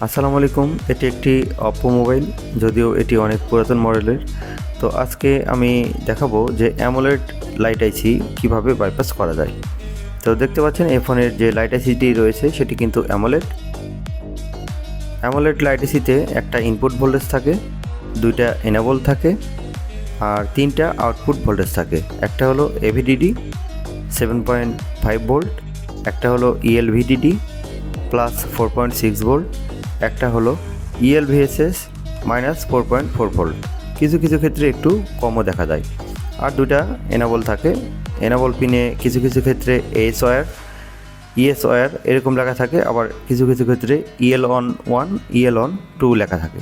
আসসালামু আলাইকুম। এটি একটি অপো মোবাইল, যদিও এটি অনেক পুরাতন মডেলের। তো আজকে আমি দেখাবো যে অ্যামোলেড লাইট আইসি কীভাবে বাইপাস করা যায়। তো দেখতে পাচ্ছেন এই ফোনের যে লাইট আইসিটি রয়েছে সেটি কিন্তু অ্যামোলেড লাইট আইসিতে একটা ইনপুট ভোল্টেজ থাকে, দুইটা এনেবল থাকে আর তিনটা আউটপুট ভোল্টেজ থাকে। একটা হলো এভিডিডি 7.5 ভোল্ট, একটা হলো ইএলভিডিডি প্লাস 4.6 ভোল্ট, একটা হলো ইএলভিএসএস মাইনাস 4.4 ভোল্ট। কিছু কিছু ক্ষেত্রে একটু কমও দেখা যায়। আর দুটা এনাবল থাকে। এনাবল পিনে কিছু কিছু ক্ষেত্রে এস ওয়্যার, ইএস ওয়্যার এরকম লেখা থাকে, আবার কিছু কিছু ক্ষেত্রে ইএল অন 1 ইএল অন 2 লেখা থাকে।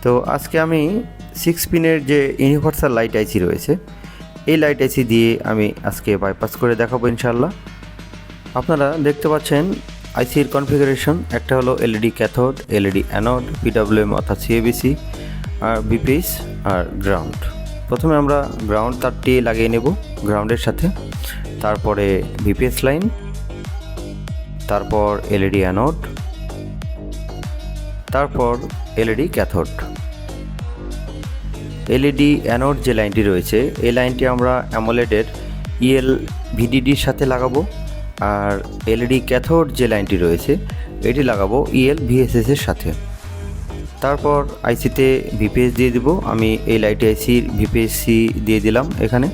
তো আজকে আমি 6 পিনের যে ইউনিভার্সাল লাইট আইসি রয়েছে এই লাইট আইসি দিয়ে আমি আজকে বাইপাস করে দেখাবো ইনশাল্লাহ। আপনারা দেখতে পাচ্ছেন আইসির কনফিগারেশন। একটা হলো LED cathode, LED anode, PWM অর্থাৎ সিএবিসি, আর বিপিএস আর গ্রাউন্ড। প্রথমে আমরা গ্রাউন্ড তারটি লাগিয়ে নেব গ্রাউন্ডের সাথে, তারপরে বিপিএস লাইন, তারপর এলইডি অ্যানোড, তারপর এলইডি ক্যাথোড। এলইডি অ্যানোড যে লাইনটি রয়েছে এই লাইনটি আমরা অ্যামোলেডের ইএলভিডিডির সাথে লাগাবো, আর এলইডি ক্যাথোড যে লাইনটি রয়েছে এটি লাগাবো ইএলভিএসএস এর সাথে। তারপর আইসিতে ভিপিএস দিয়ে দিব। আমি এই লাইট আইসির ভিপিএসসি দিয়ে দিলাম এখানে।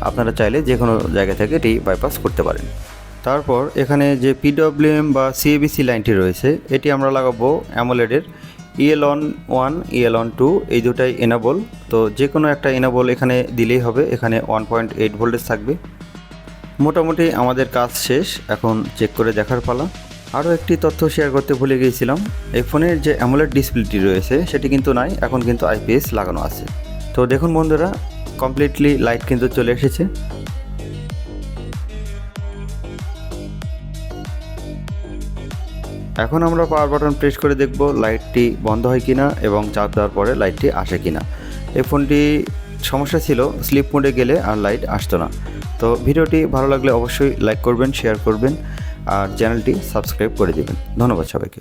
আপনারা চাইলে যে কোনো জায়গা থেকে এটি বাইপাস করতে পারেন। তারপর এখানে যে পিডব্লিউএম বা সিএবিসি লাইনটি রয়েছে এটি আমরা লাগাবো অ্যামোলেডের ইএল অন 1 ইএল অন 2, এই দুটাই এনাবল। তো যে কোনো একটা এনাবল এখানে দিলেই হবে। এখানে 1.8 ভোল্টেজ থাকবে। মোটামুটি আমাদের কাজ শেষ, এখন চেক করে দেখার পালা। আরও একটি তথ্য শেয়ার করতে ভুলে গিয়েছিলাম, এই ফোনের যে অ্যামোলেড ডিসপ্লেটি রয়েছে সেটি কিন্তু নাই, এখন কিন্তু আইপিএস লাগানো আছে। তো দেখুন বন্ধুরা, কমপ্লিটলি লাইট কিন্তু চলে এসেছে। এখন আমরা পাওয়ার বাটন প্রেস করে দেখব লাইটটি বন্ধ হয় কিনা এবং চার্জ দেওয়ার পরে লাইটটি আসে কিনা। এই ফোনটি সমস্যা ছিল, স্লিপ মোডে গেলে আর লাইট আসতো না। তো ভিডিওটি ভালো লাগলে অবশ্যই লাইক করবেন, শেয়ার করবেন আর চ্যানেলটি সাবস্ক্রাইব করে দেবেন। ধন্যবাদ সবাইকে।